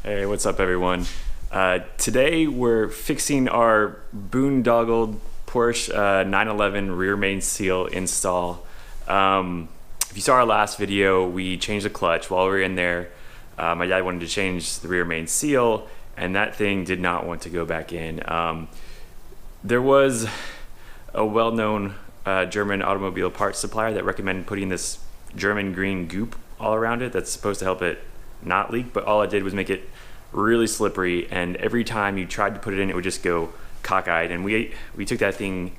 Hey, what's up everyone? Today we're fixing our boondoggled Porsche 911 rear main seal install. If you saw our last video, we changed the clutch. While we were in there, my dad wanted to change the rear main seal, and that thing did not want to go back in. There was a well-known German automobile parts supplier that recommended putting this German green goop all around it that's supposed to help it not leak, but all it did was make it really slippery, and every time you tried to put it in, it would just go cockeyed. And we took that thing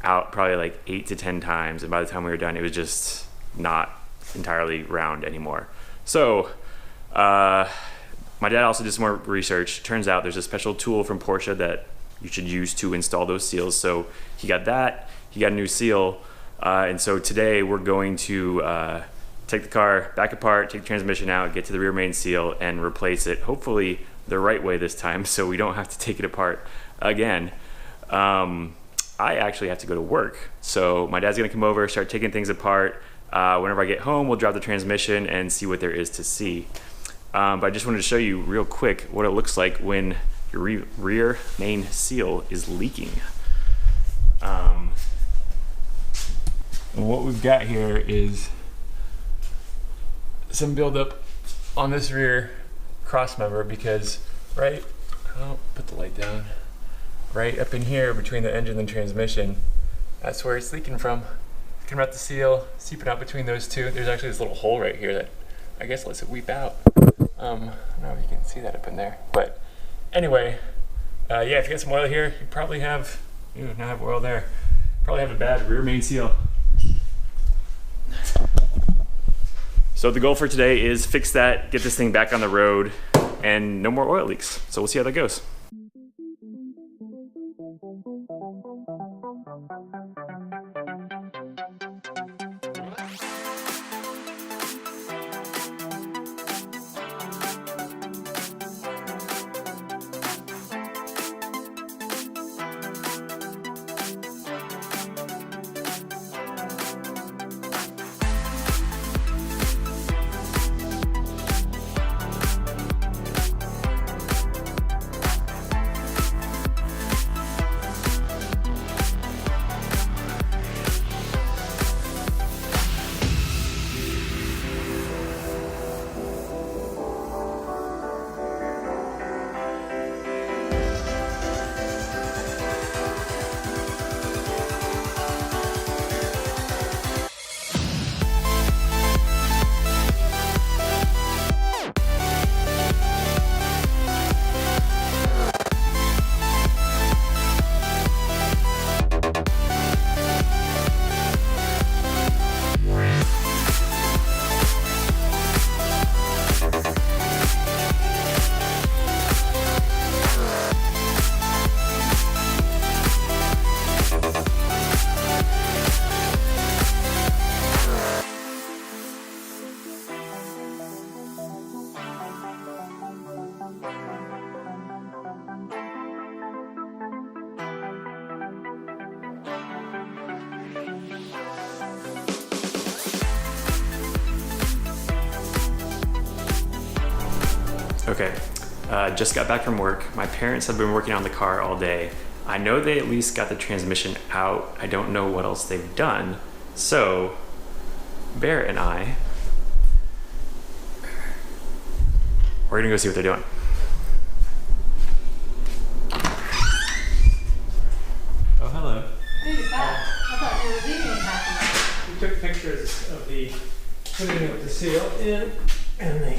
out probably like 8 to 10 times, and by the time we were done, it was just not entirely round anymore. So my dad also did some more research. Turns out there's a special tool from Porsche that you should use to install those seals. So he got that, he got a new seal, and so today we're going to take the car back apart, take the transmission out, get to the rear main seal, and replace it, hopefully the right way this time, so we don't have to take it apart again. I actually have to go to work, so my dad's gonna come over, start taking things apart. Whenever I get home, we'll drop the transmission and see what there is to see. But I just wanted to show you real quick what it looks like when your rear main seal is leaking. And what we've got here is some buildup on this rear cross member, because I'll put the light down, right up in here between the engine and transmission, that's where it's leaking from. Coming out the seal, seeping out between those two. There's actually this little hole right here that I guess lets it weep out. I don't know if you can see that up in there, but anyway, yeah, if you got some oil here, you probably have, now have oil there, probably have a bad rear main seal. So the goal for today is fix that, get this thing back on the road, and no more oil leaks. So we'll see how that goes. Okay, just got back from work. My parents have been working on the car all day. I know they at least got the transmission out. I don't know what else they've done. So, Bear and I, we're gonna go see what they're doing. Oh, hello. Hey, you're back. I thought you were leaving half We took pictures of the putting it with the seal in and the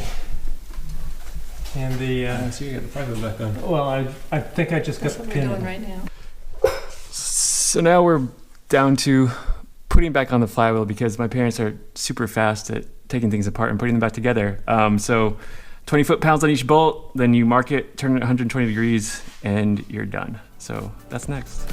So you got the front wheel back on. well, I think I just got That's the what pin. we're doing right now. So now we're down to putting back on the flywheel because my parents are super fast at taking things apart and putting them back together. So 20 foot-pounds on each bolt, then you mark it, turn it 120 degrees, and you're done. So that's next.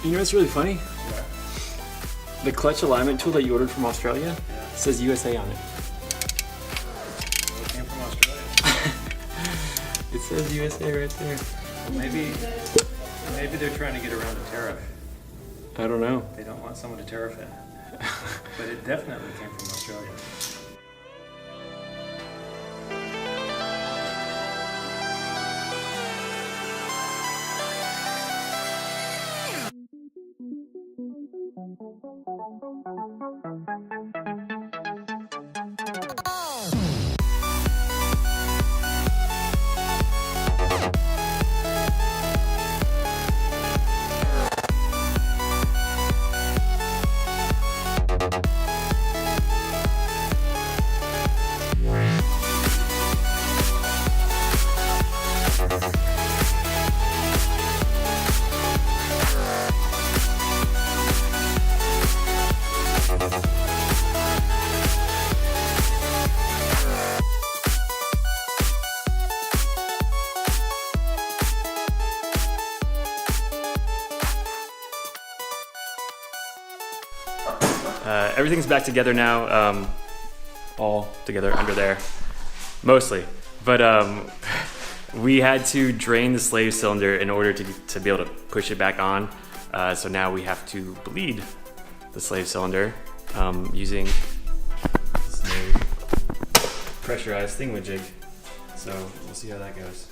You know what's really funny? The clutch alignment tool that you ordered from Australia says USA on it. Well, it came from Australia. It says USA right there. Well, maybe they're trying to get around a tariff. I don't know. They don't want someone to tariff it. But it definitely came from Australia. Everything's back together now, all together under there, mostly. But we had to drain the slave cylinder in order to be able to push it back on. So now we have to bleed the slave cylinder using this new pressurized thingamajig. So we'll see how that goes.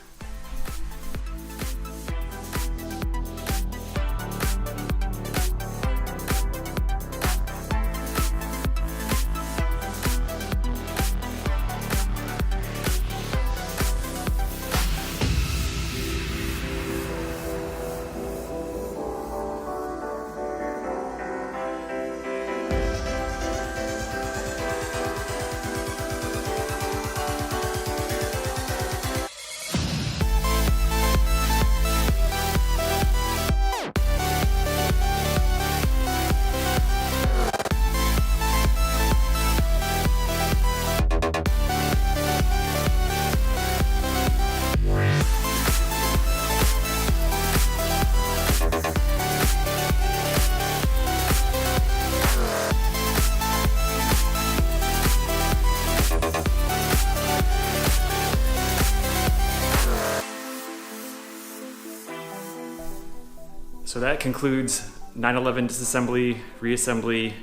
So that concludes 9/11 disassembly, reassembly,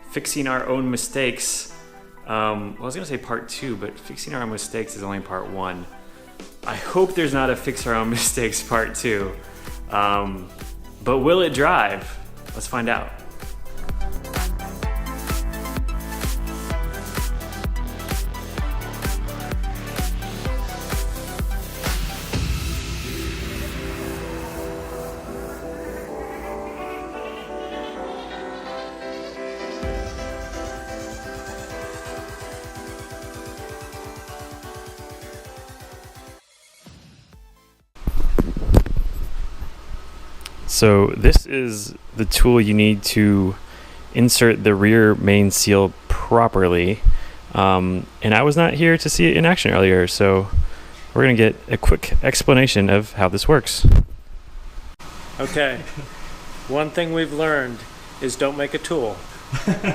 fixing our own mistakes. Well, I was gonna say part 2, but fixing our own mistakes is only part 1. I hope there's not a fix our own mistakes part 2. But will it drive? Let's find out. So this is the tool you need to insert the rear main seal properly. And I was not here to see it in action earlier, so we're gonna get a quick explanation of how this works. Okay, one thing we've learned is don't make a tool.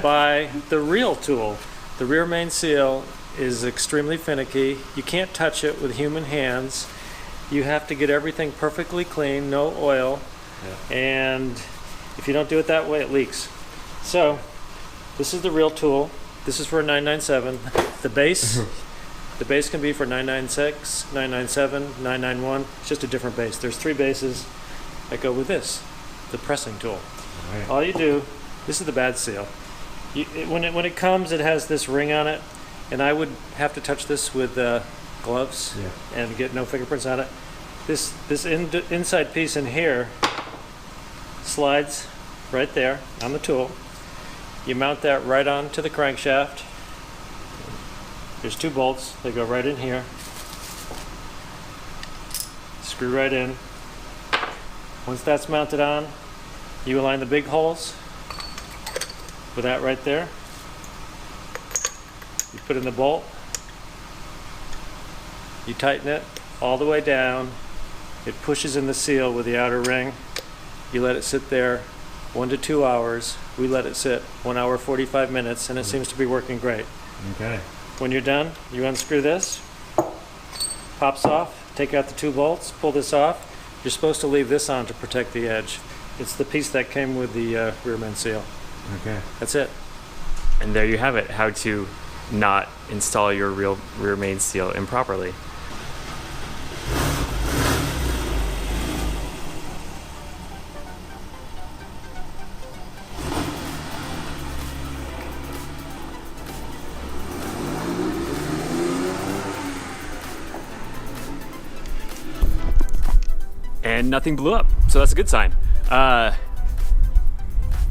Buy the real tool. The rear main seal is extremely finicky. You can't touch it with human hands. You have to get everything perfectly clean, no oil. Yeah. And if you don't do it that way, it leaks. So this is the real tool. This is for a 997. The base can be for 996, 997, 991. It's just a different base. There's 3 bases that go with this, the pressing tool. Right. All you do, this is the bad seal. When it comes, it has this ring on it, and I would have to touch this with gloves and get no fingerprints on it. This inside piece in here slides right there on the tool. You mount that right onto the crankshaft. There's 2 bolts. They go right in here. Screw right in. Once that's mounted on, you align the big holes with that right there. You put in the bolt. You tighten it all the way down. It pushes in the seal with the outer ring. You let it sit there 1 to 2 hours. We let it sit 1 hour 45 minutes, and it seems to be working great. Okay. When you're done, you unscrew this, pops off, take out the 2 bolts, pull this off. You're supposed to leave this on to protect the edge. It's the piece that came with the rear main seal. Okay. That's it. And there you have it, how to not install your rear main seal improperly. And nothing blew up, so that's a good sign.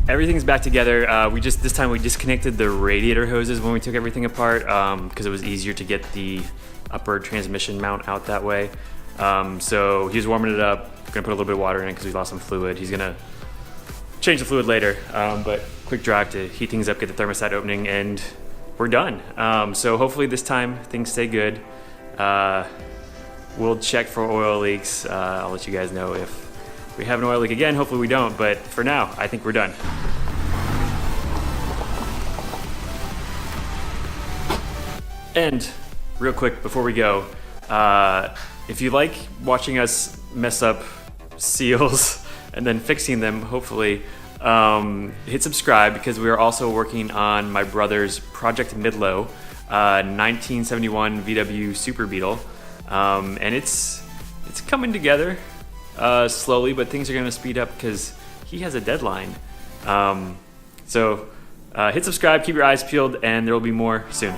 Everything's back together. This time we disconnected the radiator hoses when we took everything apart because it was easier to get the upper transmission mount out that way. So he was warming it up. Gonna put a little bit of water in it because we lost some fluid. He's gonna change the fluid later, but quick drive to heat things up, get the thermostat opening, and we're done. So hopefully this time things stay good. We'll check for oil leaks. I'll let you guys know if we have an oil leak again. Hopefully we don't, but for now, I think we're done. And real quick before we go, if you like watching us mess up seals and then fixing them, hopefully, hit subscribe because we are also working on my brother's Project Midlow 1971 VW Super Beetle. And it's coming together slowly, but things are going to speed up because he has a deadline. So hit subscribe, keep your eyes peeled, and there will be more soon.